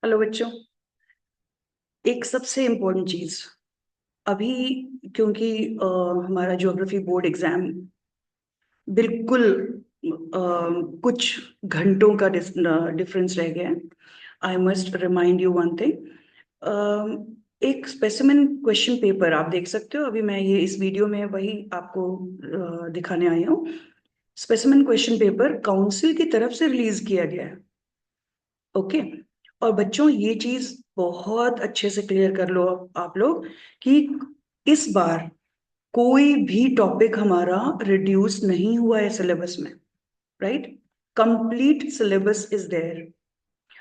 Hello बच्चों। एक सबसे इम्पोर्टेंट चीज अभी, क्योंकि हमारा ज्योग्राफी बोर्ड एग्जाम बिल्कुल कुछ घंटों का डिफरेंस रह गया है। आई must remind you one thing. एक स्पेसिमेन क्वेश्चन पेपर आप देख सकते हो। अभी मैं ये इस वीडियो में वही आपको दिखाने आई हूँ। स्पेसिमेन क्वेश्चन पेपर काउंसिल की तरफ से रिलीज किया गया है। ओके। और बच्चों ये चीज बहुत अच्छे से क्लियर कर लो आप लोग कि इस बार कोई भी टॉपिक हमारा रिड्यूस नहीं हुआ है सिलेबस में। Right. Complete syllabus is there.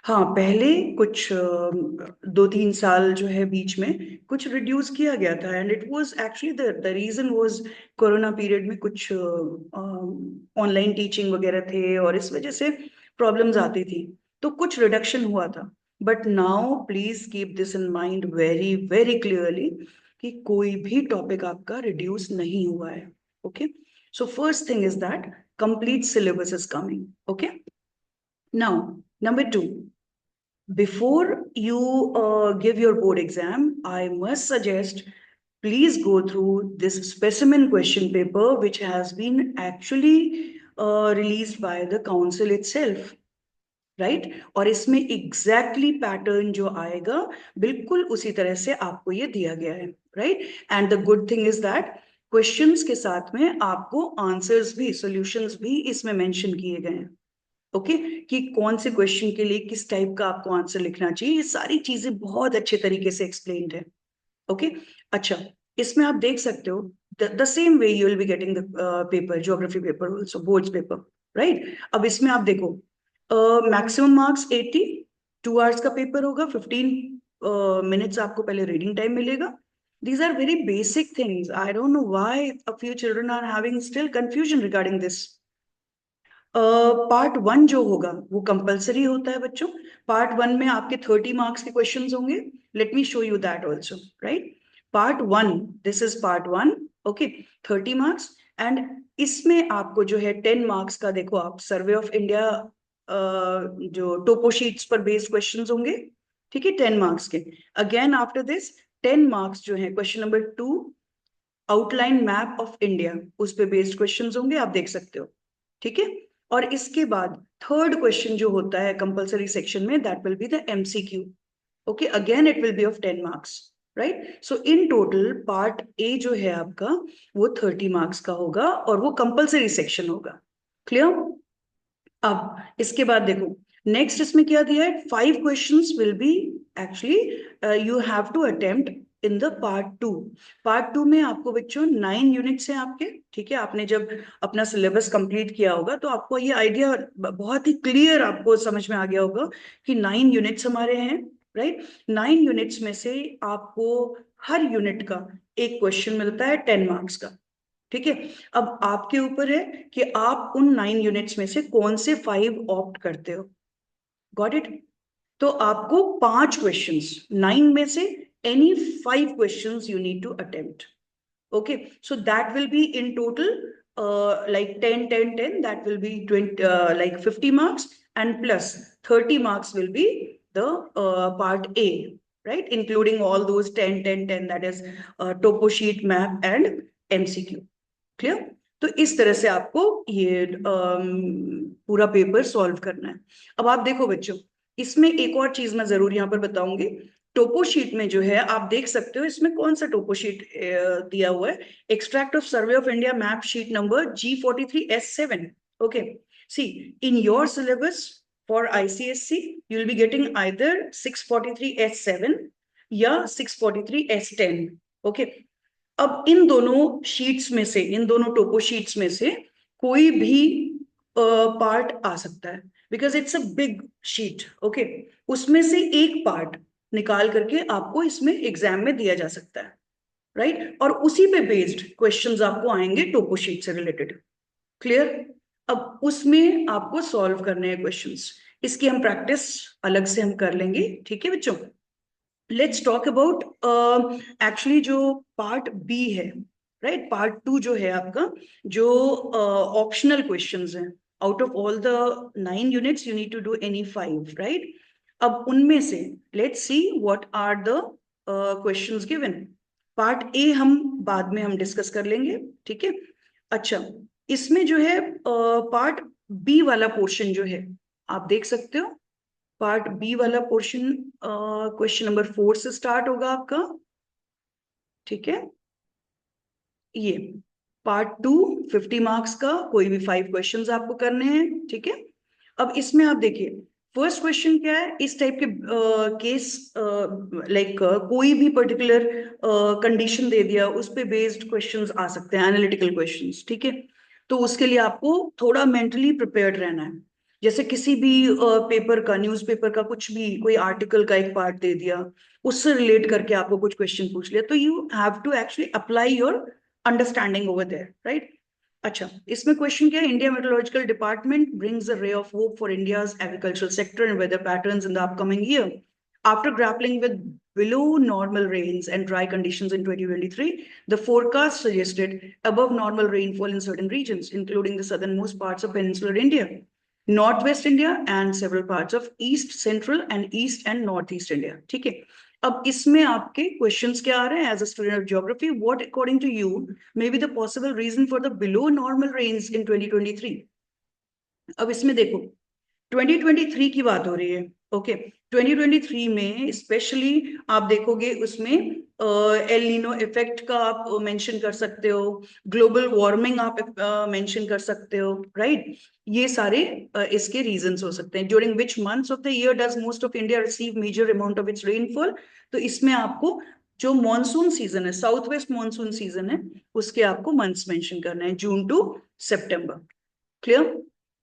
हाँ, पहले कुछ 2-3 साल जो है बीच में कुछ रिड्यूस किया गया था, and it was actually the reason was corona period में कुछ ऑनलाइन टीचिंग वगैरह थे और इस वजह से प्रॉब्लम्स आती थी, तो कुछ रिडक्शन हुआ था। But now please keep this in mind very very clearly कि कोई भी टॉपिक आपका रिड्यूस नहीं हुआ है। Okay. So first thing is that complete syllabus is coming. Okay. Now number 2, before you give your board exam, I must suggest please go through this specimen question paper, which has been actually released by the council itself. Right और इसमें exactly pattern जो आएगा बिल्कुल उसी तरह से आपको ये दिया गया है। Right. And the good thing is that questions के साथ में आपको आंसर्स भी, सॉल्यूशंस भी इसमें मेंशन किए गए हैं। ओके कि कौन से क्वेश्चन के लिए किस टाइप का आपको आंसर लिखना चाहिए, ये सारी चीजें बहुत अच्छे तरीके से एक्सप्लेन्ड है। ओके। अच्छा, इसमें आप देख सकते हो the same way you will be getting the paper, geography paper also, boards paper. Right. अब इसमें आप देखो मैक्सिमम मार्क्स 80, 2 आवर्स का पेपर होगा, 15 मिनट्स आपको पहले रीडिंग टाइम मिलेगा। These are very basic things. I don't know why a few children are having still confusion regarding this. Part 1 जो होगा वो कंपलसरी होता है बच्चों। पार्ट 1 में आपके 30 मार्क्स के क्वेश्चंस होंगे। Let me show you that also. Right. Part 1, this is part 1। Okay. 30 marks. And इसमें आपको जो है 10 मार्क्स का, देखो आप सर्वे ऑफ इंडिया जो टोपो शीट्स पर बेस्ड क्वेश्चंस होंगे। ठीक है, 10 मार्क्स के। अगेन आफ्टर दिस 10 मार्क्स जो है question number 2, outline map of India, उस पे बेस्ड क्वेश्चंस होंगे, आप देख सकते हो। ठीक है। और इसके बाद थर्ड क्वेश्चन जो होता है कंपलसरी सेक्शन में, that will be the MCQ. Okay, again it will be of 10 marks. Right. So in total part A जो है आपका वो 30 मार्क्स का होगा और वो कंपलसरी सेक्शन होगा। क्लियर। अब इसके बाद देखो नेक्स्ट इसमें क्या दिया है, 5 questions will be actually you have to attempt in the part 2। Part 2 में आपको बच्चों 9 यूनिट्स हैं आपके। ठीक है, आपने जब अपना सिलेबस कंप्लीट किया होगा तो आपको ये आइडिया बहुत ही क्लियर आपको समझ में आ गया होगा कि 9 यूनिट्स हमारे हैं। राइट। 9 यूनिट्स में से आपको हर यूनिट का एक क्वेश्चन मिलता है 10 मार्क्स का। ठीक है। अब आपके ऊपर है कि आप उन 9 यूनिट्स में से कौन से 5 ऑप्ट करते हो। Got it. तो आपको 5 क्वेश्चंस, 9 में से any 5 questions you need to attempt. Okay. So that will be in total like 10 10 10, that will be 20 like 50 marks, and plus 30 marks will be the part A, right, including all those 10 10 10, that is topo sheet, map and MCQ। Clear. तो इस तरह से आपको ये पूरा paper solve करना है। अब आप देखो बच्चों, इसमें एक और चीज मैं जरूर यहाँ पर बताऊंगी। टोपो शीट में जो है आप देख सकते हो इसमें कौन सा टोपो शीट दिया हुआ है, extract of survey of India map sheet number G43S7। Okay. See in your syllabus for ICSE you will be getting either 643S7 या 643S10। ओके। अब इन दोनों शीट्स में से, इन दोनों टोपो शीट्स में से कोई भी पार्ट आ सकता है, because it's a big sheet. Okay. उसमें से एक पार्ट निकाल करके आपको इसमें एग्जाम में दिया जा सकता है। Right right? और उसी पे बेस्ड क्वेश्चंस आपको आएंगे टोपो शीट से रिलेटेड। क्लियर। अब उसमें आपको सॉल्व करने हैं क्वेश्चंस, इसकी हम प्रैक्टिस अलग से हम कर लेंगे। ठीक है बच्चों। लेट्स टॉक अबाउट एक्चुअली जो पार्ट बी है। राइट। पार्ट 2 जो है आपका, जो ऑप्शनल क्वेश्चंस हैं, out of all the 9 units you need to do any 5। Right. अब उनमें से let's see what are the questions given. Part A हम बाद में हम डिस्कस कर लेंगे, ठीक है। अच्छा, इसमें जो है पार्ट बी वाला पोर्शन जो है आप देख सकते हो। पार्ट बी वाला पोर्शन क्वेश्चन नंबर 4 से स्टार्ट होगा आपका, ठीक है। ये पार्ट 2 50 मार्क्स का, कोई भी 5 क्वेश्चंस आपको करने हैं, ठीक है। अब इसमें आप देखिए फर्स्ट क्वेश्चन क्या है, इस टाइप के केस लाइक कोई भी पर्टिकुलर कंडीशन दे दिया, उस पे बेस्ड क्वेश्चंस आ सकते हैं, एनालिटिकल क्वेश्चंस, ठीक है। तो उसके लिए आपको थोड़ा मेंटली प्रिपेयर्ड रहना है। जैसे किसी भी पेपर का, न्यूज़पेपर का कुछ भी, कोई आर्टिकल का एक पार्ट दे दिया, उससे रिलेट करके आपको कुछ क्वेश्चन पूछ लिया, तो you have to actually apply your understanding over there, right. अच्छा, इसमें क्वेश्चन क्या है, India meteorological department brings a ray of hope for India's agricultural sector and weather patterns in the upcoming year after grappling with below normal rains and dry conditions in 2023. The forecast suggested above normal rainfall in certain regions, including the southernmost parts of peninsular India, northwest India, and several parts of east central and east and northeast India, ठीक है। अब इसमें आपके questions क्या आ रहे हैं, as a student of geography, what according to you may be the possible reason for the below normal rains in 2023। अब इसमें देखो 2023 की बात हो रही है, ओके। 2023 में स्पेशली आप देखोगे उसमें एल नीनो इफेक्ट का आप मेंशन कर सकते हो, ग्लोबल वार्मिंग आप मेंशन कर सकते हो, राइट। ये सारे इसके रीजंस हो सकते हैं। During which months of the year does most of India receive major amount of its rainfall, तो इसमें आपको जो मॉनसून सीजन है, साउथ वेस्ट मॉनसून सीजन है, उसके आपको मंथ्स मेंशन करना है, जून टू सितंबर, क्लियर।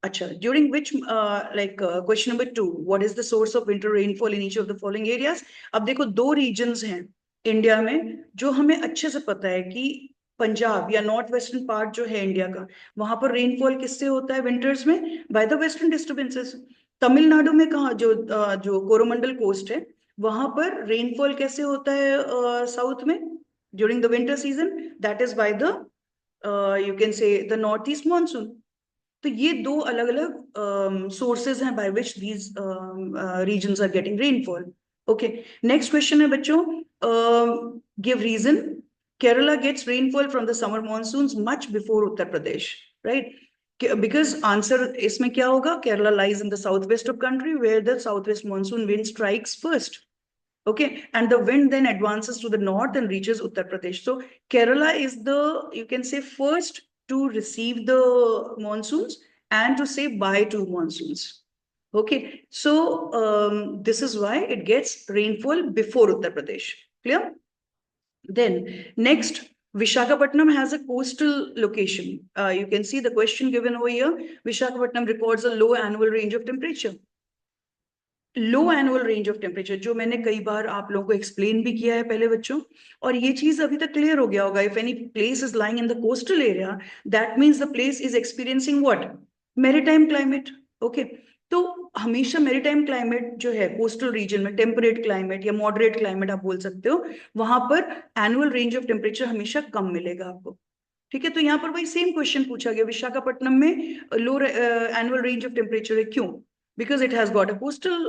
अच्छा, during which like question number 2, what is the source of winter rainfall in each of the following areas. अब देखो दो रीजन्स हैं इंडिया में जो हमें अच्छे से पता है कि पंजाब या नॉर्थ वेस्टर्न पार्ट जो है इंडिया का, वहां पर रेनफॉल किससे होता है विंटर्स में, by the western disturbances. Tamil Nadu में कहा जो कोरोमंडल कोस्ट है, वहां पर रेनफॉल कैसे होता है साउथ में during the winter season, that is by the you can say the north east monsoon. तो ये दो अलग अलग सोर्सेज हैं by which these regions are getting rainfall, okay. Next question है बच्चों, give reason Kerala gets rainfall from the summer monsoons much before Uttar Pradesh, right. Because answer इसमें क्या होगा, Kerala lies in the south west of country where the south west monsoon wind strikes first, okay, and the wind then advances to the north and reaches Uttar Pradesh. So Kerala is the, you can say, first to receive the monsoons and to say bye to monsoons, okay. So this is why it gets rainfall before Uttar Pradesh, clear. Then next, Vishakhapatnam has a coastal location. You can see the question given over here. Vishakhapatnam records a low annual range of temperature. Low annual range of temperature, जो मैंने कई बार आप लोगों को explain भी किया है पहले बच्चों, और ये चीज अभी तक क्लियर हो गया होगा। If any place is lying in the coastal area, that means the place is experiencing what, maritime climate, okay. तो हमेशा मैरीटाइम क्लाइमेट जो है कोस्टल रीजन में, टेम्परेट क्लाइमेट या मॉडरेट क्लाइमेट आप बोल सकते हो, वहां पर एनुअल रेंज ऑफ टेम्परेचर हमेशा कम मिलेगा आपको, ठीक है। तो यहाँ पर वही सेम क्वेश्चन पूछा गया, विशाखापट्टनम में लो एनुअल रेंज ऑफ टेम्परेचर है, क्यों, because it has got a coastal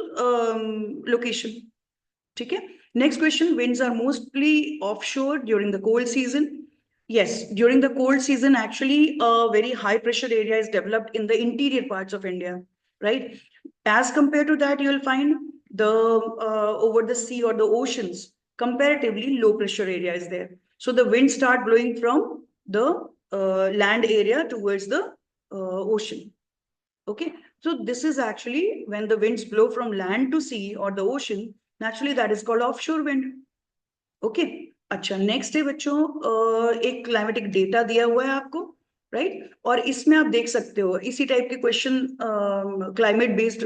location, ठीक है। Next question, winds are mostly offshore during the cold season. Yes, during the cold season actually a very high pressure area is developed in the interior parts of India, right. As compared to that, you will find the over the sea or the oceans, comparatively low pressure area is there, so the winds start blowing from the land area towards the ocean, okay. So this is actually when the winds blow from land to sea or the ocean, naturally that is called offshore wind, okay. अच्छा, next है बच्चों, एक climatic data दिया हुआ है आपको, right. और इसमें आप देख सकते हो इसी टाइप के क्वेश्चन, क्लाइमेट बेस्ड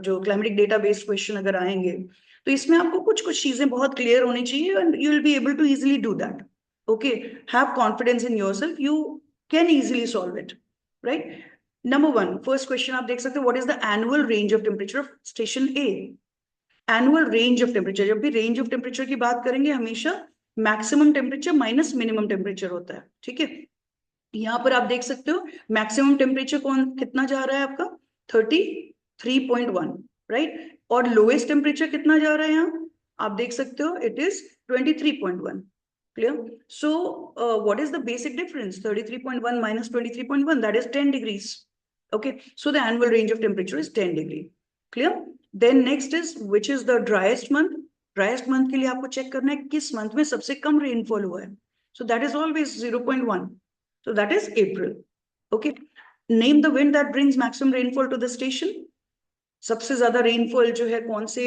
जो क्लाइमेटिक डेटा बेस्ड क्वेश्चन अगर आएंगे, तो इसमें आपको कुछ कुछ चीजें बहुत क्लियर होनी चाहिए and you will be able to easily do that, okay. Have confidence in yourself, you can easily solve it, right. Number 1, first question आप देख सकते हो, what is the annual range of temperature of station A. Annual range of temperature, जब भी range of temperature की बात करेंगे हमेशा maximum temperature minus minimum temperature होता है, ठीक है। यहाँ पर आप देख सकते हो मैक्सिमम टेम्परेचर कौन कितना जा रहा है आपका, 33.1, राइट? और लोएस्ट टेम्परेचर कितना जा रहा है यहाँ, आप देख सकते हो, it is 23.1. Clear? So, what is the basic difference? 33.1 minus 23.1, that is 10 degrees. Okay, so the annual range of temperature is 10 degree. Clear? Then next is, which is the driest month? Driest month के लिए आपको check करना है किस month में सबसे कम rainfall हुआ है. So that is always 0.1. So that is April. Okay. Name the wind that brings maximum rainfall to the station. सबसे ज्यादा रेनफॉल जो है कौन से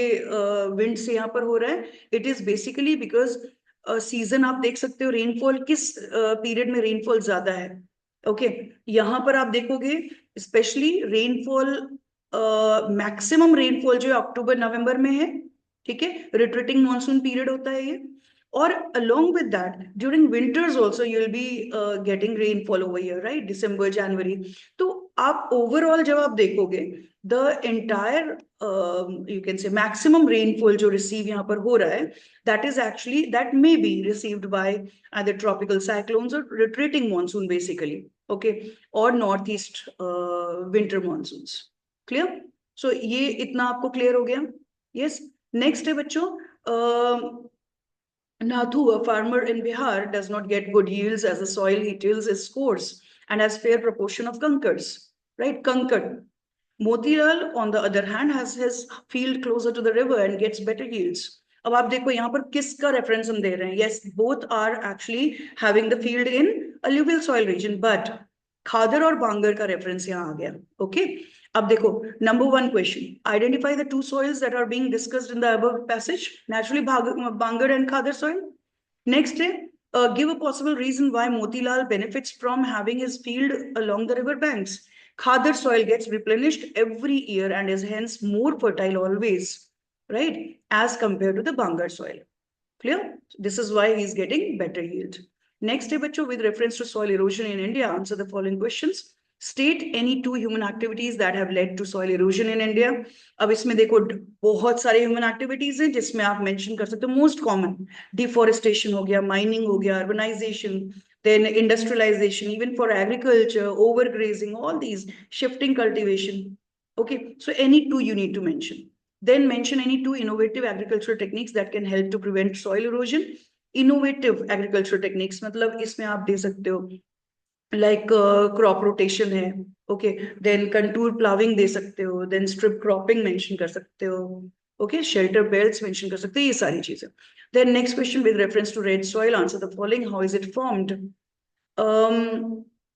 विंड से यहाँ पर हो रहा है? It is basically because season आप देख सकते हो रेनफॉल किस पीरियड में रेनफॉल ज्यादा है. ओके, यहाँ पर आप देखोगे स्पेशली रेनफॉल, मैक्सिमम रेनफॉल जो है अक्टूबर नवंबर में है. ठीक है, रिट्रीटिंग मॉनसून पीरियड होता है ये. और along with that, during winters also you'll be getting rainfall over here, right? December, January. तो आप overall जब आप देखोगे the entire you can say maximum rainfall जो receive यहाँ पर हो रहा है, that is actually, that may be received by either tropical cyclones or retreating monsoon basically. Okay, or northeast winter monsoons. Clear? So ये इतना आपको clear हो गया? Yes. Next है बच्चों, Nathu, a farmer in Bihar, does not get good yields as the soil he tills is coarse and has fair proportion of kankars, right? Kankar. Motilal, on the other hand, has his field closer to the river and gets better yields. अब आप देखो यहाँ पर किसका reference हम दे रहे हैं? Yes, both are actually having the field in alluvial soil region, but खादर और बांगर का रेफरेंस यहाँ आ गया. ओके, अब देखो, number 1 question, identify the 2 soils that are being discussed in the above passage. Naturally, bangar and khadar soil. Next है, give a possible reason why Motilal benefits from having his field along the river banks. Khadar soil gets replenished every year and is hence more fertile always, right, as compared to the Bangar soil. Clear? This is why he is getting better yield. Next, bachcho, with reference to soil erosion in India, answer the following questions. State any 2 human activities that have led to soil erosion in India. अब इसमें देखो बहुत सारे human activities हैं जिसमें आप mention कर सकते हो. Most common deforestation हो गया, mining हो गया, urbanization, then industrialization, even for agriculture, overgrazing, all these, shifting cultivation. Okay, so any 2 you need to mention. Then mention any 2 innovative agricultural techniques that can help to prevent soil erosion. Innovative agricultural techniques मतलब इसमें आप दे सकते हो like crop rotation है. Okay, then contour plowing दे सकते हो, then strip cropping mention कर सकते हो. Okay, shelter belts mention कर सकते हो, ये सारी चीजें. Then next question with reference to red soil, answer the following. How is it formed?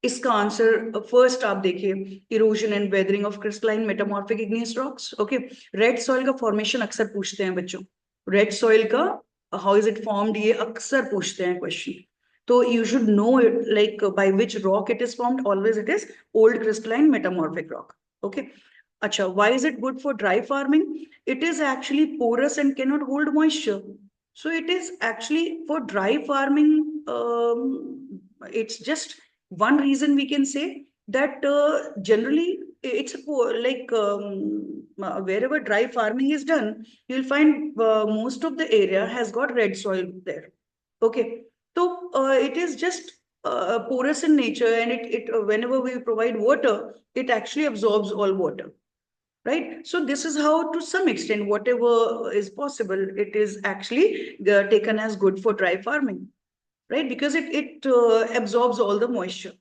इसका आंसर फर्स्ट आप देखिए, erosion and weathering of crystalline metamorphic igneous rocks. Okay, red soil का फॉर्मेशन अक्सर पूछते हैं बच्चों. रेड सॉइल का how is it formed, ये अक्सर पूछते हैं क्वेश्चन. तो you should know like by which rock it is formed. Always it is old crystalline metamorphic rock. Okay, अच्छा, why is it good for dry farming? It is actually porous and can not hold moisture. So it is actually for dry farming. It's just one reason we can say that generally it's like wherever dry farming is done, you'll find most of the area has got red soil there. Okay, so it is just porous in nature, and it whenever we provide water, it actually absorbs all water. Right, so this is how, to some extent, whatever is possible, it is actually taken as good for dry farming, right? Because it absorbs all the moisture,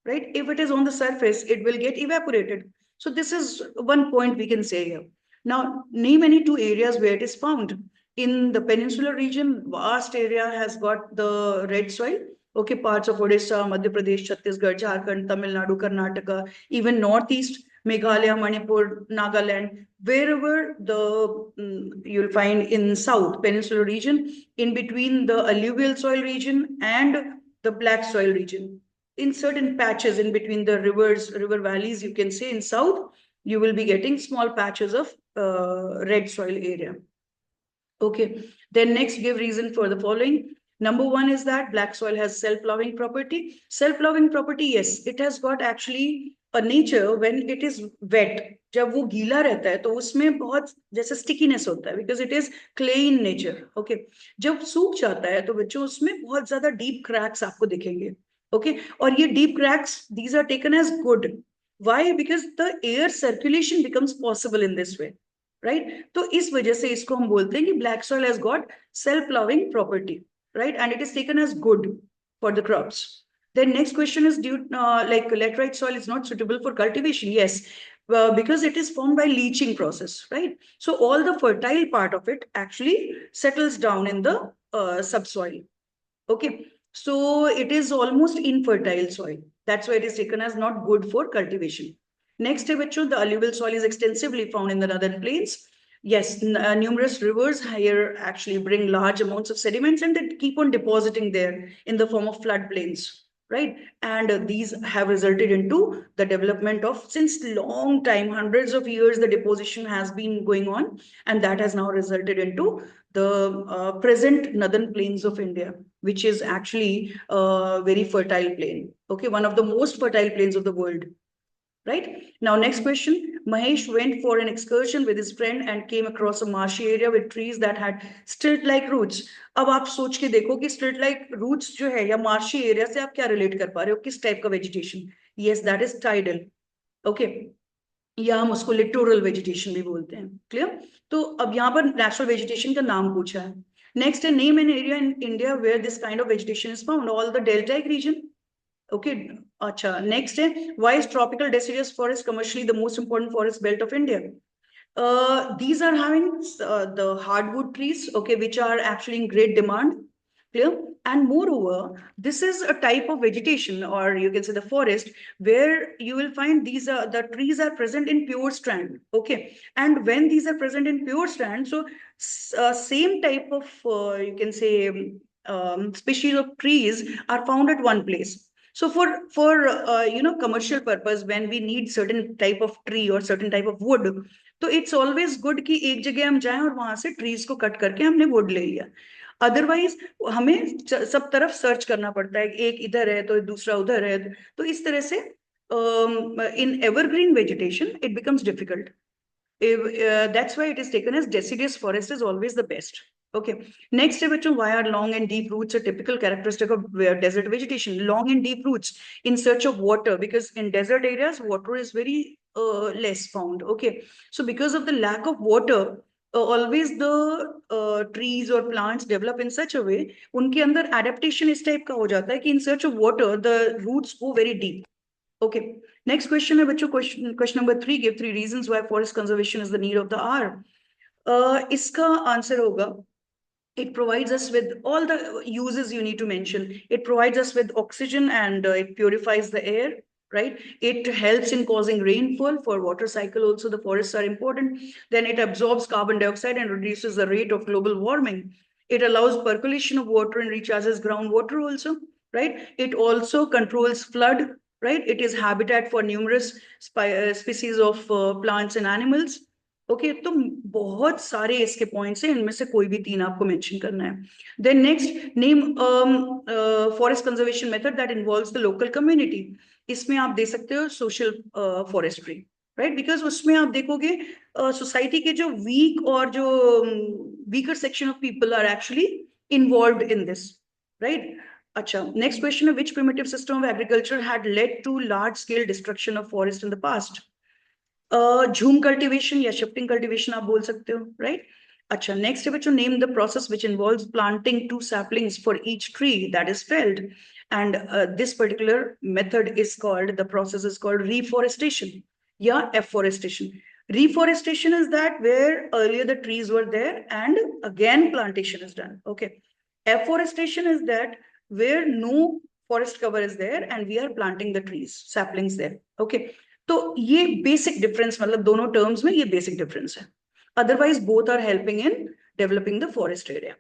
right? If it is on the surface, it will get evaporated. So this is one point we can say here. Now, name any 2 areas where it is found. In the peninsular region, vast area has got the red soil. Okay, parts of Odisha, Madhya Pradesh, Chhattisgarh, Jharkhand, Tamil Nadu, Karnataka, even northeast, Meghalaya, Manipur, Nagaland, wherever the you'll find in south peninsular region, in between the alluvial soil region and the black soil region, in certain patches in between the rivers, river valleys, you can say, in south, you will be getting small patches of red soil area. Okay, then next, give reason for the following. Number 1 is that black soil has self-loving property. Self-loving property, yes, it has got actually a nature when it is wet. जब वो गीला रहता है तो उसमें बहुत जैसे stickiness होता है, because it is clay in nature. Okay, जब सूख जाता है तो बच्चों उसमें बहुत ज्यादा डीप क्रैक्स आपको दिखेंगे. Okay, और ये deep cracks, these are taken as good. Why? Because the air circulation becomes possible in this way. Right तो इस वजह से इसको हम बोलते हैं कि black soil has got self ploughing property, right, and it is taken as good for the crops. Then next question is due like laterite soil is not suitable for cultivation. Yes, because it is formed by leaching process, right? So all the fertile part of it actually settles down in the subsoil. Okay, so it is almost infertile soil. That's why it is taken as not good for cultivation. Next, the alluvial soil is extensively found in the northern plains. Yes, numerous rivers here actually bring large amounts of sediments and they keep on depositing there in the form of floodplains, right? And these have resulted into the development of, since long time, hundreds of years, the deposition has been going on, and that has now resulted into the present northern plains of India, which is actually a very fertile plain. Okay, one of the most fertile plains of the world. Right? Now, next question. Mahesh went for an excursion with his friend and came across a marshy area with trees that had stilt-like roots. अब आप सोच के देखो कि stilt-like roots जो है या marshy area से आप क्या relate कर पा रहे हो, किस type का vegetation? Yes, that is tidal. Okay. या हम उसको लिटोरल वेजिटेशन भी बोलते हैं. क्लियर? तो अब यहाँ पर नेचुरल वेजिटेशन का नाम पूछा है. नेक्स्ट है name an area in India where this kind of vegetation is found. All the deltaic region. Okay, acha. Next, why is tropical deciduous forest commercially the most important forest belt of India? These are having the hardwood trees, okay, which are actually in great demand. Clear? And moreover, this is a type of vegetation, or you can say the forest, where you will find these are the trees are present in pure strand. Okay, and when these are present in pure strand, so same type of you can say species of trees are found at one place. So for commercial purpose, when we need certain type of tree or certain type of wood, तो it's always good कि एक जगह हम जाएं और वहां से trees को कट करके हमने वुड ले लिया. अदरवाइज हमें सब तरफ सर्च करना पड़ता है, एक इधर है तो दूसरा उधर है, तो इस तरह से in evergreen vegetation it becomes difficult. That's why it is taken as deciduous forest is always the best. Okay. Next, why are long and deep roots a typical characteristic of desert vegetation? Long and deep roots in search of water, because in desert areas, water is very less found. Okay. So because of the lack of water, always the trees or plants develop in such a way, उनके अंदर adaptation इस type का हो जाता है कि in search of water, the roots go very deep. Okay. Next question है बच्चों, question number 3. Give 3 reasons why forest conservation is the need of the hour. इसका आंसर होगा, it provides us with all the uses you need to mention. It provides us with oxygen and it purifies the air, right? It helps in causing rainfall. For water cycle also the forests are important. Then it absorbs carbon dioxide and reduces the rate of global warming. It allows percolation of water and recharges groundwater also, right? It also controls flood, right? It is habitat for numerous species of plants and animals. Okay, तो बहुत सारे इसके points हैं, इनमें से कोई भी 3 आपको मेंशन करना है. Then next, name forest conservation method that involves the local community. इसमें आप दे सकते हो सोशल फॉरेस्ट्री, राइट, बिकॉज उसमें आप देखोगे सोसाइटी के जो वीक और जो weaker section of people are actually involved in this, right. अच्छा, नेक्स्ट क्वेश्चन है, which primitive system of agriculture had led to large scale destruction of forest in the past? Jhum cultivation या shifting cultivation आप बोल सकते हो, right. अच्छा, next है बच्चों, name the process which involves planting 2 saplings for each tree that is felled, and this particular method is called, the process is called reforestation या afforestation. Reforestation is that where earlier the trees were there and again plantation is done. Okay. Afforestation is that where no forest cover is there and we are planting the trees, saplings there. Okay. तो ये basic difference, मतलब दोनों terms में ये basic difference है. Otherwise both are helping in developing the forest area.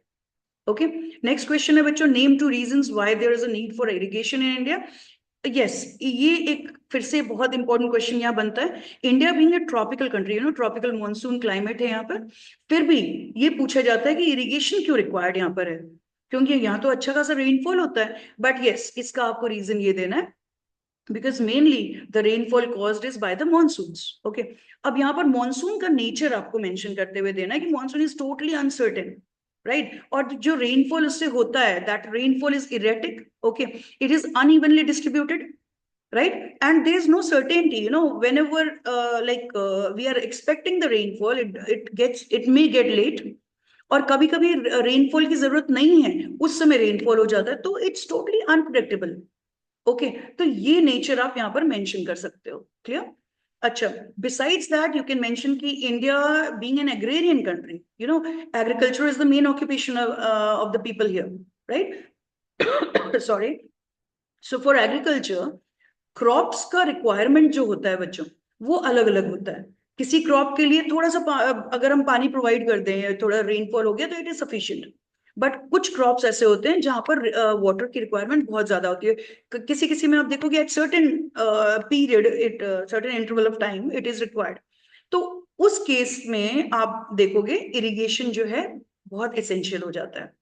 Okay. Next question है बच्चों, name 2 reasons why there is a need for irrigation in India. Yes, ये एक फिर से बहुत इंपॉर्टेंट क्वेश्चन यहाँ बनता है. India being a tropical country, tropical monsoon climate है यहाँ पर, फिर भी ये पूछा जाता है कि इरिगेशन क्यों रिक्वायर्ड यहाँ पर है, क्योंकि यहाँ तो अच्छा खासा रेनफॉल होता है. बट यस, इसका आपको रीजन ये देना है, because mainly the rainfall caused is by the monsoons. Okay. अब यहाँ पर मॉनसून का नेचर आपको मेंशन करते हुए देना है कि monsoon is totally uncertain, right. और जो रेनफॉल उससे होता है, that rainfall is erratic. Okay. It is unevenly distributed, right? And there's no certainty, you know, whenever we are expecting the rainfall, it may get late, और कभी कभी rainfall की जरूरत नहीं है, उस समय रेनफॉल हो जाता है, तो इट्स टोटली अनप्रेडिक्टेबल। ओके, तो ये नेचर आप यहाँ पर मेंशन कर सकते हो। क्लियर? अच्छा, besides that you can mention कि India being an agrarian country, you know, agriculture is the main occupation of the people here, right? Sorry. So for agriculture, crops का रिक्वायरमेंट जो होता है बच्चों, वो अलग अलग होता है। किसी क्रॉप के लिए थोड़ा सा अगर हम पानी प्रोवाइड कर दें, थोड़ा रेनफॉल हो गया तो इट इज सफिशिएंट। बट कुछ क्रॉप्स ऐसे होते हैं जहां पर वाटर की रिक्वायरमेंट बहुत ज्यादा होती है। किसी किसी में आप देखोगे at certain period, it certain interval of time it is required. तो उस केस में आप देखोगे इरिगेशन जो है बहुत एसेंशियल हो जाता है।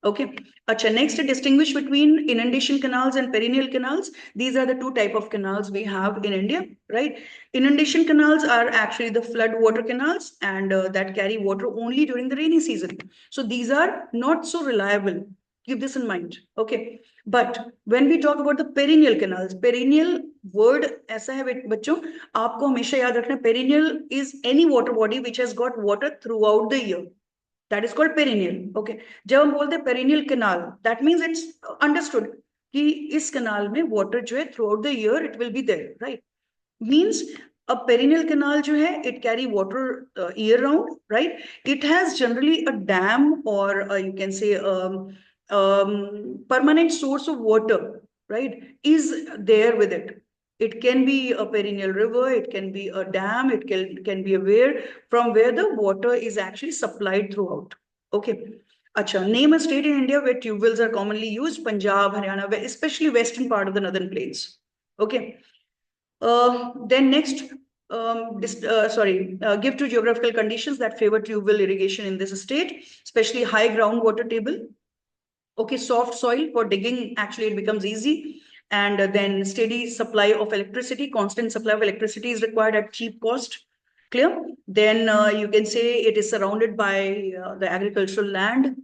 Okay. Acha, next, distinguish between inundation canals and perennial canals. These are the two type of canals we have in India, right? Inundation canals are actually the flood water canals, and that carry water only during the rainy season. So these are not so reliable. Keep this in mind. Okay. But when we talk about the perennial canals, perennial word ऐसा है बच्चों, आपको हमेशा याद रखना, perennial is any water body which has got water throughout the year. That is called perennial. Okay. जब हम बोलते हैं perennial canal, that means it's understood कि इस canal में water जो है throughout the year it will be there, right? Means a perennial canal जो है it carry water year round, right? It has generally a dam or you can say permanent source of water, right? Is there with it. It can be a perennial river, it can be a dam, it can be a from where the water is actually supplied throughout. Okay. Acha, name a state in India where tube wells are commonly used. Punjab, Haryana, especially western part of the northern plains. Okay. Then next, give two geographical conditions that favor tube well irrigation in this state, especially high groundwater table. Okay, soft soil for digging, actually it becomes easy. And then steady supply of electricity, constant supply of electricity is required at cheap cost. Clear? Then you can say it is surrounded by the agricultural land,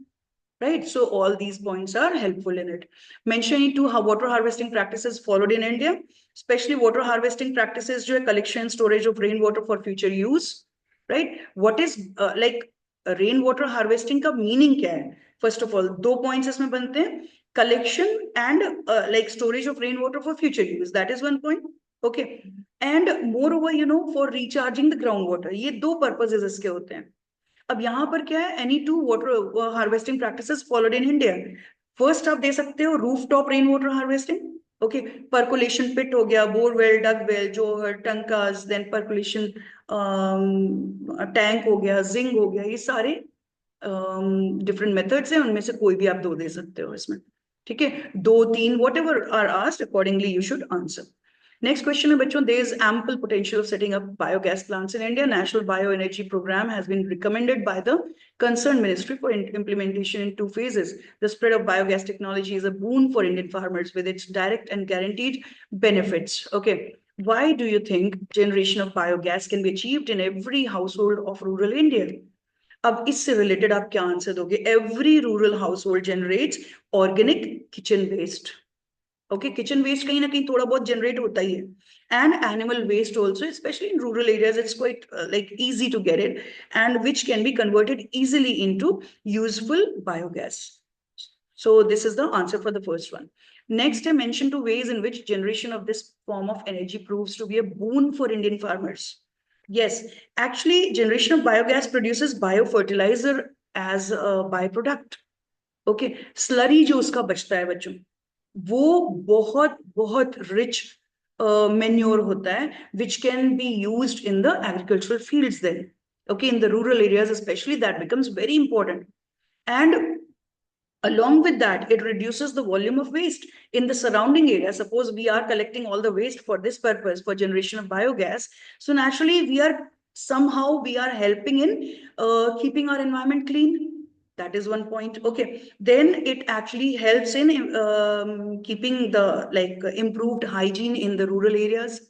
right? So all these points are helpful in it. Mentioning two water harvesting practices followed in India, especially water harvesting practices, जो है collection and storage of rainwater for future use, right? What is rainwater harvesting का meaning क्या है? First of all, दो points इसमें बनते हैं, collection and storage of rainwater for future use. That is one point. Okay. And moreover, you know, for recharging the groundwater, ये दो purposes इसके होते हैं. अब यहाँ पर क्या है, any two water harvesting practices followed in India. First आप दे सकते हो roof top rain water harvesting. Okay, percolation pit हो गया, बोरवेल, डगवेल, जोहर, टंकास, देन पर्कुलेशन टैंक हो गया, जिंग हो गया, ये सारे डिफरेंट मेथड्स हैं, उनमें से कोई भी आप दो दे सकते हो इसमें. ठीक है, दो तीन whatever are asked accordingly you should answer. Next question, bachon, there is ample potential of setting up biogas plants in India. National Bioenergy Program has been recommended by the concerned ministry for implementation in two phases. The spread of biogas technology is a boon for Indian farmers with its direct and guaranteed benefits. Okay, why do you think generation of biogas can be achieved in every household of rural India? अब इससे related आप क्या answer दोगे? Every rural household generates organic kitchen waste. Okay, kitchen waste कहीं ना कहीं थोड़ा बहुत generate होता ही है, and animal waste also, especially in rural areas, it's quite easy to get it, and which can be converted easily into useful biogas. So this is the answer for the first one. Next, I mentioned two ways in which generation of this form of energy proves to be a boon for Indian farmers. Yes, actually, generation of biogas produces biofertilizer as a byproduct. Okay, slurry जो उसका बचता है बच्चों, वो बहुत बहुत rich manure होता है, which can be used in the agricultural fields then. Okay, in the rural areas especially, that becomes very important. And along with that, it reduces the volume of waste in the surrounding area. Suppose we are collecting all the waste for this purpose, for generation of biogas. So naturally, we are helping in keeping our environment clean. That is one point. Okay, then it actually helps in keeping the improved hygiene in the rural areas,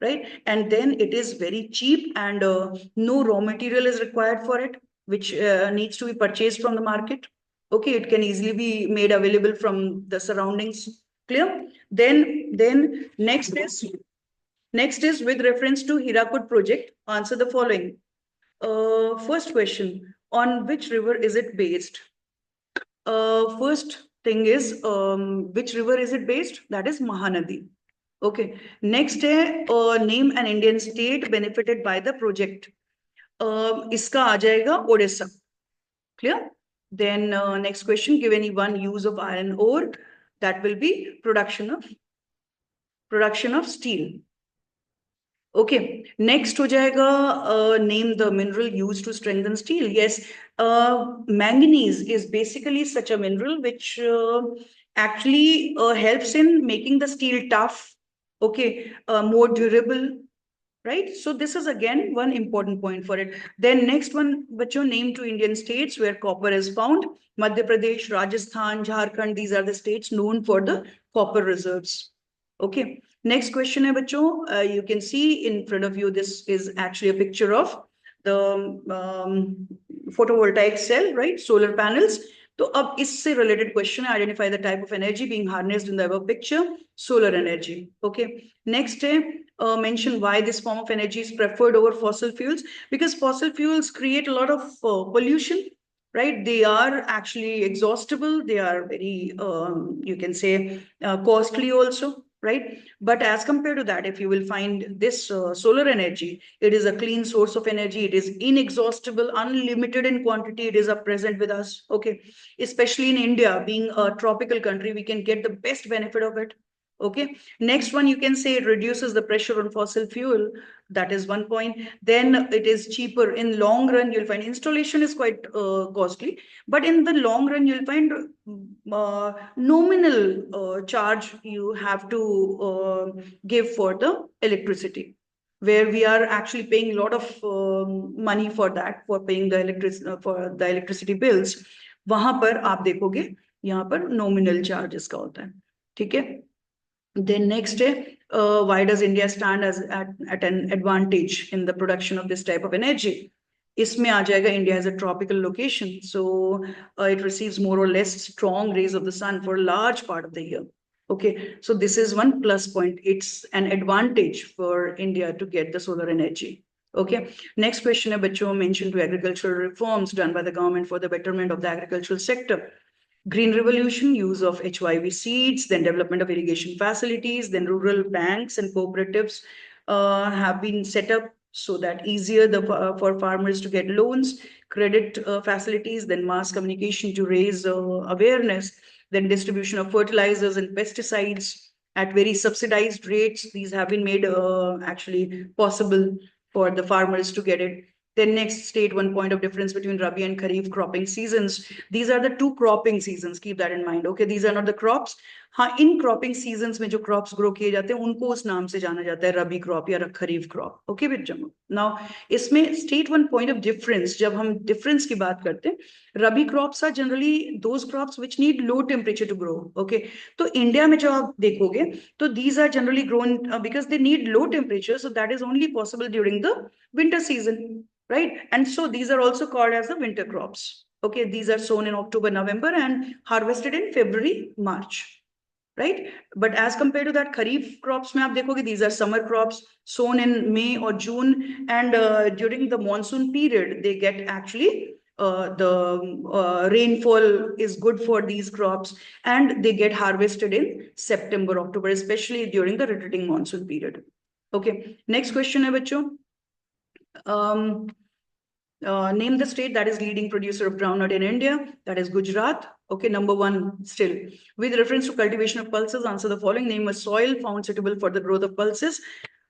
right? And then it is very cheap, and no raw material is required for it, which needs to be purchased from the market. Okay, it can easily be made available from the surroundings. Clear? Then Okay, then next is with reference to Hirakud project, answer the following. First question, on which river is it based? First thing is, which river is it based? That is Mahanadi. Okay. Next है, name an Indian state benefited by the project. इसका आ जाएगा Odisha. Clear? Then next question, give any one use of iron ore. That will be production of steel. Okay, next हो जाएगा, name the mineral used to strengthen steel. Yes, manganese is basically such a mineral which actually helps in making the steel tough, okay, more durable, right? So this is again one important point for it. Then next one, bachcho, name two Indian states where copper is found. Madhya Pradesh, Rajasthan, Jharkhand, these are the states known for the copper reserves. Okay. Next question hai bachcho, you can see in front of you, this is actually a picture of the photovoltaic cell, right? Solar panels. तो अब इससे related question, identify the type of energy being harnessed in the above picture, solar energy. Okay. Next है, mention why this form of energy is preferred over fossil fuels, because fossil fuels create a lot of pollution, right? They are actually exhaustible. They are very, you can say, costly also, right? But as compared to that, if you will find this solar energy, it is a clean source of energy. It is inexhaustible, unlimited in quantity. It is present with us, okay? Especially in India, being a tropical country, we can get the best benefit of it. Okay, next one, you can say it reduces the pressure on fossil fuel. That is one point. Then it is cheaper in long run. You'll find installation is quite costly, but in the long run, you'll find nominal charge you have to give for the electricity, where we are actually paying a lot of money for that, for paying the electricity bills. वहां पर आप देखोगे यहाँ पर nominal charges का होता है, ठीक है? Then next, why does India stand at an advantage in the production of this type of energy? इसमें आ जाएगा, India has a tropical location, so it receives more or less strong rays of the sun for a large part of the year. Okay, so this is one plus point. It's an advantage for India to get the solar energy. Okay, next question, bachcho, mention to agricultural reforms done by the government for the betterment of the agricultural sector. Green revolution, use of HYV seeds, then development of irrigation facilities, then rural banks and cooperatives have been set up so that easier for farmers to get loans, credit facilities, then mass communication to raise awareness, then distribution of fertilizers and pesticides at very subsidized rates. These have been made actually possible for the farmers to get it. Then next, state one point of difference between Rabi and Kharif cropping seasons. These are the two cropping seasons. Keep that in mind. Okay, these are not the crops. हाँ, इन cropping seasons में जो crops grow किए जाते हैं, उनको उस नाम से जाना जाता है, Rabi crop या Kharif crop. Okay, bachcho. Now, इसमें state one point of difference. जब हम difference की बात करते हैं, Rabi crops are generally those crops which need low temperature to grow. Okay, तो India में जो आप देखोगे, तो these are generally grown because they need low temperature. So that is only possible during the winter season. Right? And so these are also called as the winter crops. Okay, these are sown in October, November and harvested in February, March. Right? But as compared to that, Kharif crops, mein aap dekhoge, these are summer crops sown in May or June, and during the monsoon period, they get actually the rainfall is good for these crops, and they get harvested in September, October, especially during the retreating monsoon period. Okay, next question hai bachcho. Name the state that is leading producer of groundnut in India. That is Gujarat. Okay, number one still. With reference to cultivation of pulses, answer the following. Name a soil found suitable for the growth of pulses.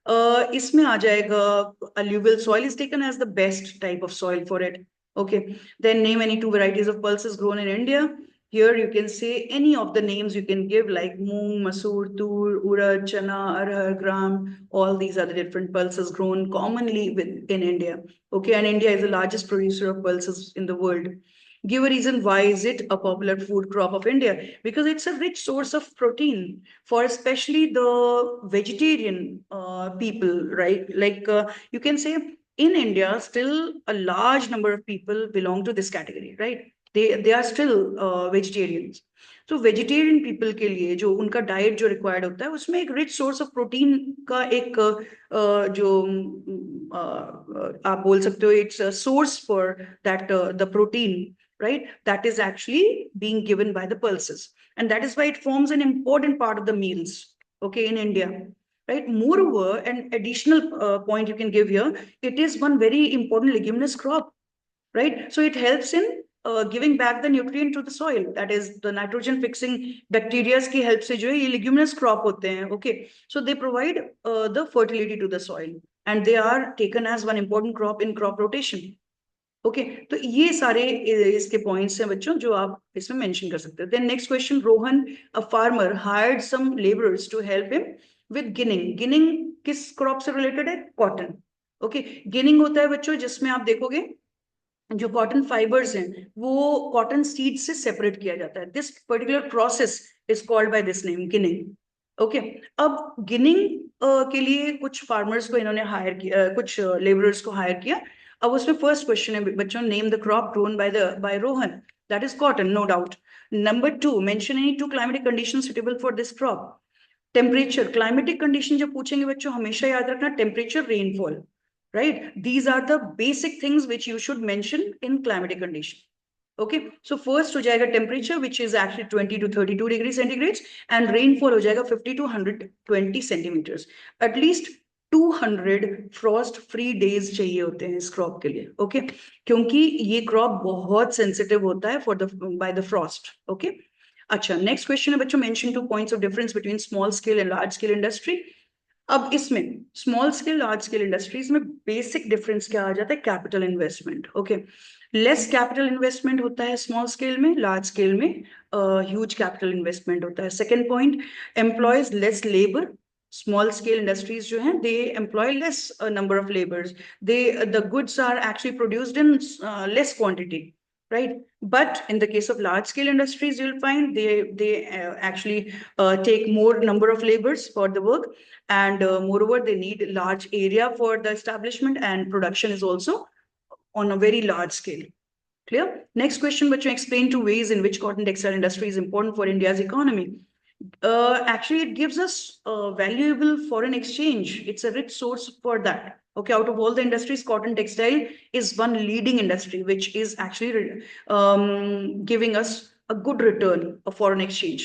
इसमें आ जाएगा, alluvial soil is taken as the best type of soil for it. Okay, then name any two varieties of pulses grown in India. Here you can say any of the names you can give, like moong, masoor, tur, urad, chana, arhar, gram. All these are the different pulses grown commonly in India. Okay, and India is the largest producer of pulses in the world. Give a reason why is it a popular food crop of India? Because it's a rich source of protein for especially the vegetarian people, right? Like you can say in India, still a large number of people belong to this category, right? They are still vegetarians. तो vegetarian people के लिए जो उनका diet जो required होता है उसमें एक रिच सोर्स ऑफ प्रोटीन का एक जो आप बोल सकते हो it's source for that the protein, right, that is actually being given by the pulses, and that is why it forms an important part of the meals, okay, in India, right? Moreover, an additional point you can give here, it is one very important leguminous crop, right? So it helps in giving back the nutrient to the soil, that is the nitrogen fixing bacteria की help से जो है ये leguminous crop होते हैं, okay, so they provide the fertility to the soil, and they are taken as one important crop in crop rotation. Okay तो ये सारे इसके पॉइंट्स हैं बच्चों जो आप इसमें मेंशन कर सकते हो. Then next question, Rohan a farmer hired some labourers to help him with ginning. Ginning किस क्रॉप से रिलेटेड है? कॉटन. ओके, गिनिंग होता है बच्चों जिसमें आप देखोगे जो कॉटन फाइबर्स हैं वो कॉटन सीड से सेपरेट किया जाता है. This particular process is called by this name, ginning. Okay, अब गिनिंग के लिए कुछ फार्मर्स को इन्होंने हायर किया, कुछ लेबरर्स को हायर किया. अब उसमें फर्स्ट क्वेश्चन है बच्चों, name the crop grown by Rohan. That is cotton, no doubt. Number 2, mention any 2 climatic condition suitable for this crop. Temperature, climatic condition जब पूछेंगे बच्चों हमेशा याद रखना temperature, rainfall, right? These are the basic things which you should mention in climatic condition. Okay, so first हो जाएगा temperature, which is actually 20 to 32 degrees centigrade, and rainfall हो जाएगा 50 to 120 centimeters. At least 200 frost free days चाहिए होते हैं इस crop के लिए. Okay, क्योंकि ये crop बहुत sensitive होता है by the frost. Okay, अच्छा, next question है बच्चों, mention 2 points of difference between small scale and large scale industry. अब इसमें small scale large scale industries में बेसिक डिफरेंस क्या आ जाता है? Capital investment. Okay, less capital investment होता है स्मॉल स्केल में, लार्ज स्केल में ह्यूज कैपिटल इन्वेस्टमेंट होता है. Second point, employs less labour. Small scale industries जो हैं they employ less number of labours, the goods are actually produced in less quantity, right? But in the case of large scale industries, you'll find they actually take more number of laborers for the work, and moreover they need large area for the establishment, and production is also on a very large scale. Clear? Next question, but you explain 2 ways in which cotton textile industry is important for India's economy. Actually, it gives us valuable foreign exchange. It's a rich source for that. Okay, out of all the industries, cotton textile is one leading industry, which is actually giving us a good return of foreign exchange.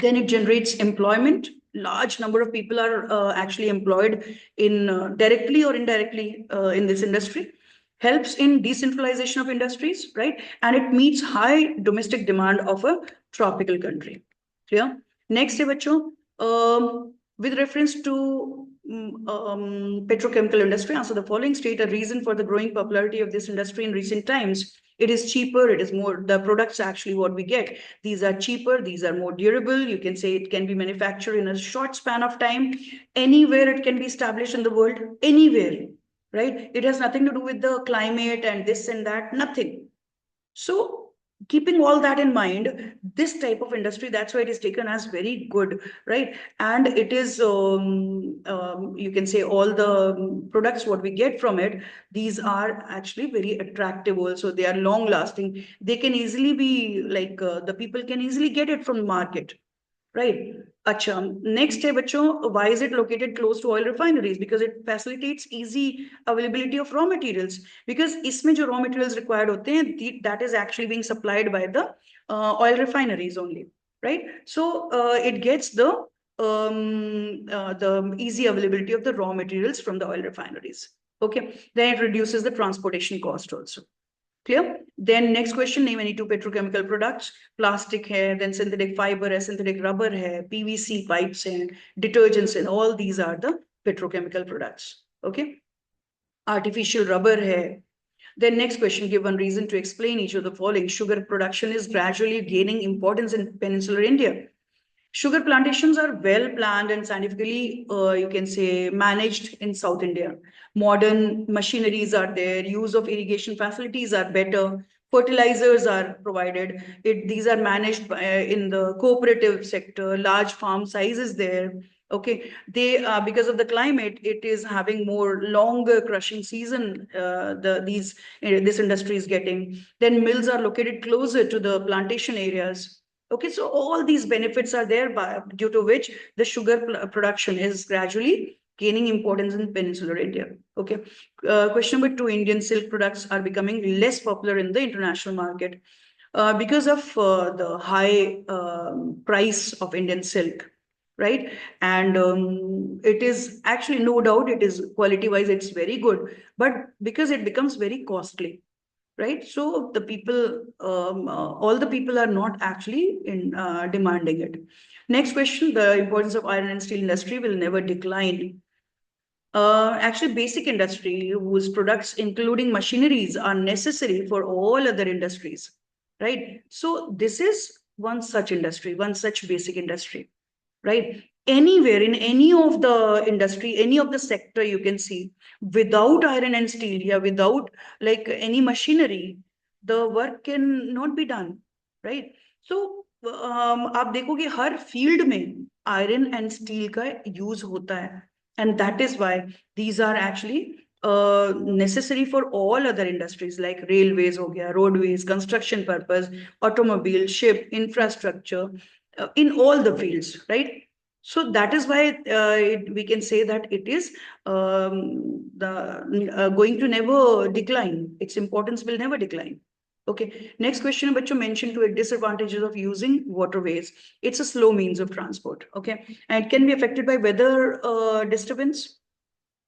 Then it generates employment. Large number of people are actually employed in directly or indirectly in this industry. Helps in decentralization of industries, right? And it meets high domestic demand of a tropical country. Clear? Next है बच्चों, with reference to petrochemical industry, answer the following. State a reason for the growing popularity of this industry in recent times. It is cheaper, it is more, the products actually what we get, these are cheaper, these are more durable. You can say it can be manufactured in a short span of time. Anywhere it can be established in the world, anywhere, right? It has nothing to do with the climate and this and that, nothing. So keeping all that in mind, this type of industry, that's why it is taken as very good, right? And it is you can say all the products what we get from it, these are actually very attractive also. They are long lasting, they can easily be like the people can easily get it from the market, right? अच्छा, next है बच्चों, why is it located close to oil refineries? Because it facilitates easy availability of raw materials. Because इसमें जो raw materials required होते हैं, that is actually being supplied by the oil refineries only, right? So it gets the easy availability of the raw materials from the oil refineries. Okay, then it reduces the transportation cost also. Clear? Then next question, name any 2 petrochemical products. Plastic hai, then synthetic fiber hai, synthetic rubber hai, PVC pipes hai, detergents, and all these are the petrochemical products. Okay, artificial rubber hai. Then next question, give one reason to explain each of the following. Sugar production is gradually gaining importance in peninsular India. Sugar plantations are well planned and scientifically, you can say, managed in South India. Modern machineries are there, use of irrigation facilities are better, fertilizers are provided. These are managed in the cooperative sector, large farm size is there. Okay, they because of the climate, it is having more longer crushing season. This industry is getting. Then mills are located closer to the plantation areas. Okay, so all these benefits are there due to which the sugar production is gradually gaining importance in peninsular India. Okay, question number 2: Indian silk products are becoming less popular in the international market because of the high price of Indian silk, right? And it is actually, no doubt, it is quality wise, it's very good, but because it becomes very costly, right? So the people, all the people are not actually in demanding it. Next question: the importance of iron and steel industry will never decline. Actually, basic industry whose products, including machineries, are necessary for all other industries, right? So this is one such industry, one such basic industry, right? Anywhere in any of the industry, any of the sector, you can see, without iron and steel, yeah, without like any machinery, the work can not be done, right? So आप देखोगे हर field में iron and steel का use होता है, and that is why these are actually necessary for all other industries like railways हो गया, roadways, construction purpose, automobile, ship, infrastructure, in all the fields, right? So that is why we can say that it is going to never decline. Its importance will never decline. Okay, next question, bachcho, mentioned to it disadvantages of using waterways. It's a slow means of transport, okay, and it can be affected by weather disturbance.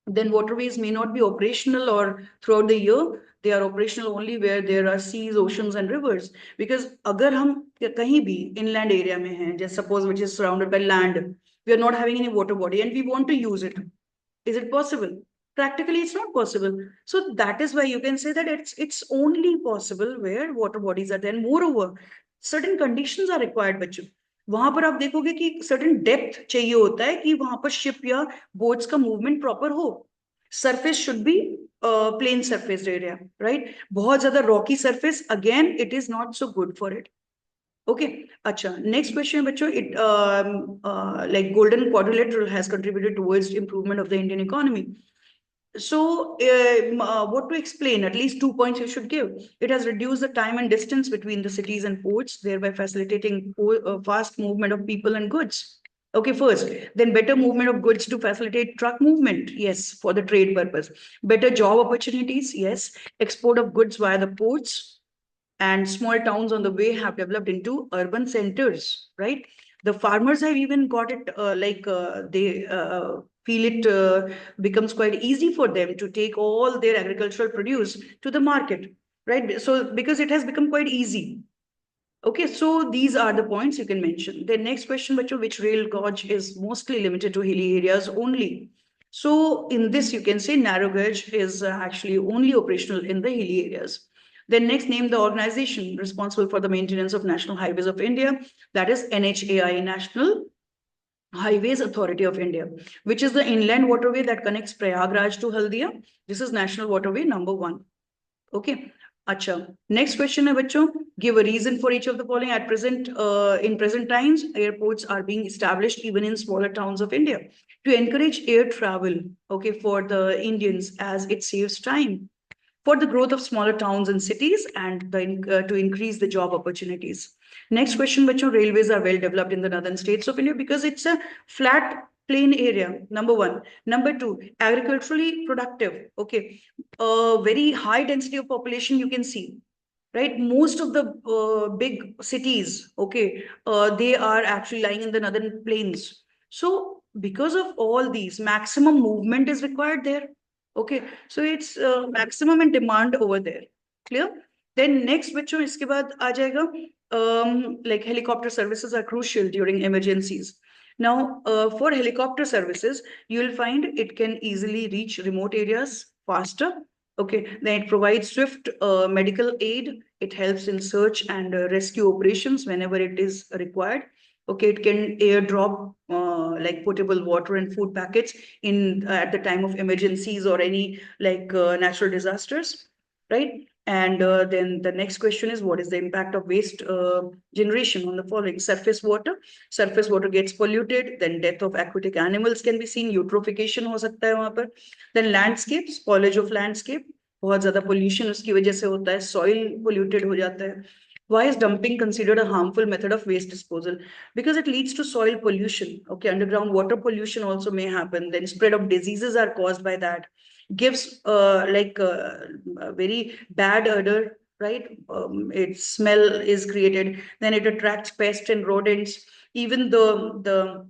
Then waterways may not be operational or throughout the year. They are operational only where there are seas, oceans and rivers. Because अगर हम कहीं भी inland area में हैं, just suppose which is surrounded by land, we are not having any water body and we want to use it. Is it possible? Practically, it's not possible. So that is why you can say that it's only possible where water bodies are there. And moreover, certain conditions are required, बच्चों. वहां पर आप देखोगे कि certain depth चाहिए होता है कि वहां पर शिप या बोट्स का मूवमेंट प्रॉपर हो. Surface should be plain surface area, right? बहुत ज्यादा rocky surface, again it is not so good for it. Okay, acha. Next question, bachcho. It like golden quadrilateral has contributed towards improvement of the Indian economy. So, what to explain? At least 2 points you should give. It has reduced the time and distance between the cities and ports, thereby facilitating fast movement of people and goods. Okay, first, then better movement of goods to facilitate truck movement. Yes, for the trade purpose. Better job opportunities. Yes, export of goods via the ports. And small towns on the way have developed into urban centers, right? The farmers have even got it they feel it becomes quite easy for them to take all their agricultural produce to the market, right? So because it has become quite easy. Okay, so these are the points you can mention. The next question, bachcho, which rail gauge is mostly limited to hilly areas only? So in this you can say narrow gauge is actually only operational in the hilly areas. Then next, name the organization responsible for the maintenance of National Highways of India. That is NHAI, National Highways Authority of India, which is the inland waterway that connects Prayagraj to Haldia. This is National Waterway number 1. Okay. Acha. Next question है बच्चों. Give a reason for each of the following. At present, in present times, airports are being established even in smaller towns of India to encourage air travel. Okay, for the Indians, as it saves time, for the growth of smaller towns and cities, and to increase the job opportunities. Next question, bachcho. Railways are well developed in the northern states of India because it's a flat, plain area. Number 1. Number 2, agriculturally productive. Okay, very high density of population you can see, right? Most of the big cities, okay, they are actually lying in the northern plains. So because of all these, maximum movement is required there. Okay, so it's maximum in demand over there. Clear? Then next, bachcho, iske baad aa jayega, like helicopter services are crucial during emergencies. Now, for helicopter services, you will find it can easily reach remote areas faster. Okay, then it provides swift medical aid. It helps in search and rescue operations whenever it is required. Okay, it can airdrop like potable water and food packets in at the time of emergencies or any like natural disasters, right? And then the next question is, what is the impact of waste generation on the following? Surface water. Surface water gets polluted, then death of aquatic animals can be seen, eutrophication हो सकता है वहां पर. Then landscape, spoilage of landscape, बहुत ज्यादा pollution उसकी वजह से होता है, soil polluted हो जाता है. Why is dumping considered a harmful method of waste disposal? Because it leads to soil pollution. Okay, underground water pollution also may happen. Then spread of diseases are caused by that. Gives a very bad odor, right? Its smell is created. Then it attracts pests and rodents. Even the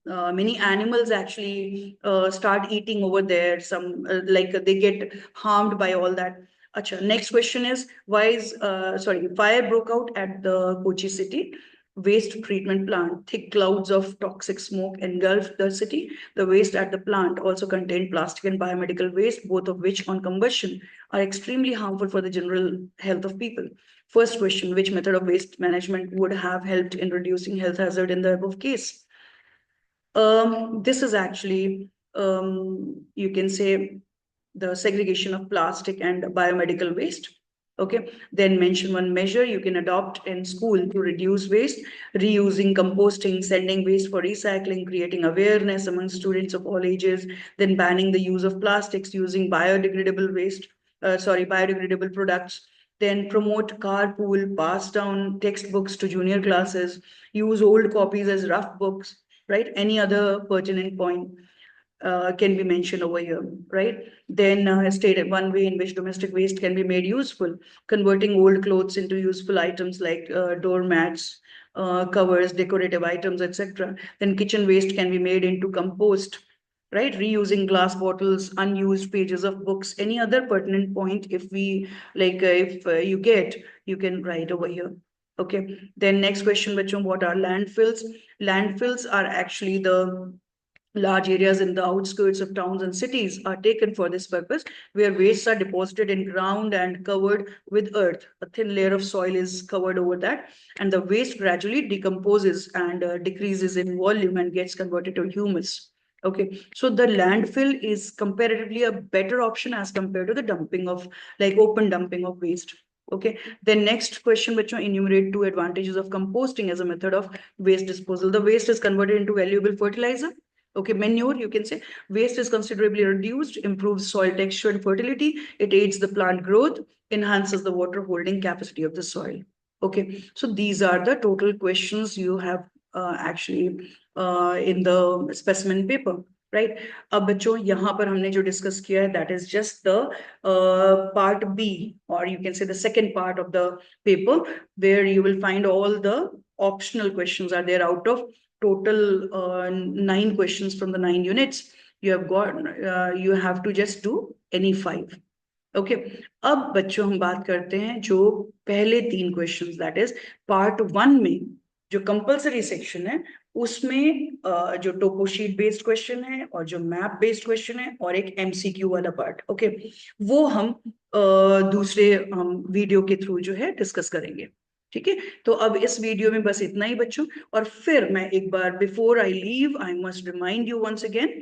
many animals actually start eating over there. Some like they get harmed by all that. Acha, next question is why is fire broke out at the Kochi city waste treatment plant. Thick clouds of toxic smoke engulfed the city. The waste at the plant also contained plastic and biomedical waste, both of which on combustion are extremely harmful for the general health of people. First question, which method of waste management would have helped in reducing health hazard in the above case? This is actually, you can say, the segregation of plastic and biomedical waste. Okay, then mention one measure you can adopt in school to reduce waste: reusing, composting, sending waste for recycling, creating awareness among students of all ages, then banning the use of plastics, using biodegradable biodegradable products, then promote carpool, pass down textbooks to junior classes, use old copies as rough books, right? Any other pertinent point can be mentioned over here, right? Then stated one way in which domestic waste can be made useful: converting old clothes into useful items like doormats, covers, decorative items, etc. Then kitchen waste can be made into compost, right? Reusing glass bottles, unused pages of books, any other pertinent point. If we like, if you get, you can write over here. Okay. Then next question, bachon, what are landfills? Landfills are actually the large areas in the outskirts of towns and cities are taken for this purpose, where wastes are deposited in ground and covered with earth. A thin layer of soil is covered over that, and the waste gradually decomposes and decreases in volume and gets converted to humus. Okay, so the landfill is comparatively a better option as compared to the dumping of, like, open dumping of waste. Okay, then next question, which will enumerate two advantages of composting as a method of waste disposal. The waste is converted into valuable fertilizer. Okay, manure, you can say. Waste is considerably reduced, improves soil texture and fertility. It aids the plant growth, enhances the water holding capacity of the soil. Okay, so these are the total questions you have actually in the specimen paper, right? अब बच्चों यहाँ पर हमने जो discuss किया है, that is just the part B, or you can say the second part of the paper, where you will find all the optional questions are there. Out of total 9 questions from the 9 units, you have got, you have to just do any 5. Okay, अब बच्चों हम बात करते हैं जो पहले 3 questions, that is part 1 में जो कंपलसरी सेक्शन है, उसमें जो टोपो शीट बेस्ड क्वेश्चन है और जो मैप बेस्ड क्वेश्चन है और एक एमसीक्यू वाला पार्ट, ओके, वो हम दूसरे हम वीडियो के थ्रू जो है डिस्कस करेंगे. ठीक है, तो अब इस वीडियो में बस इतना ही बच्चों. और फिर मैं एक बार, before I leave, I must remind you once again,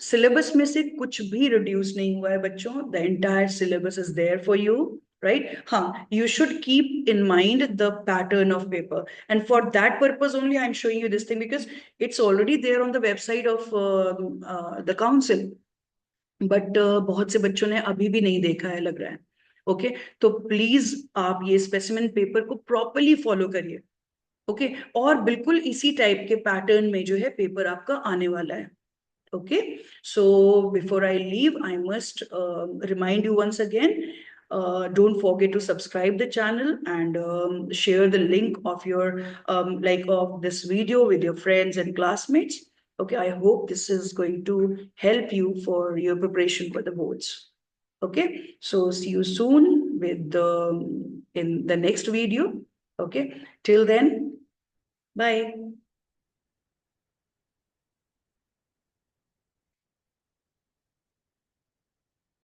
syllabus में से कुछ भी रिड्यूस नहीं हुआ है बच्चों. The entire syllabus is there for you, right? You should keep in mind the pattern of paper, and for that purpose only I'm showing you this thing, because it's already there on the website of the council, but बहुत से बच्चों ने अभी भी नहीं देखा है लग रहा है. ओके, तो प्लीज आप ये स्पेसिमेन पेपर को प्रॉपरली फॉलो करिए. ओके, और बिल्कुल इसी टाइप के पैटर्न में जो है पेपर आपका आने वाला है. Okay, so before I leave, I must remind you once again, don't forget to subscribe the channel and share the link of your of this video with your friends and classmates. Okay, I hope this is going to help you for your preparation for the boards. Okay, so see you soon with the in the next video. Okay, till then, bye.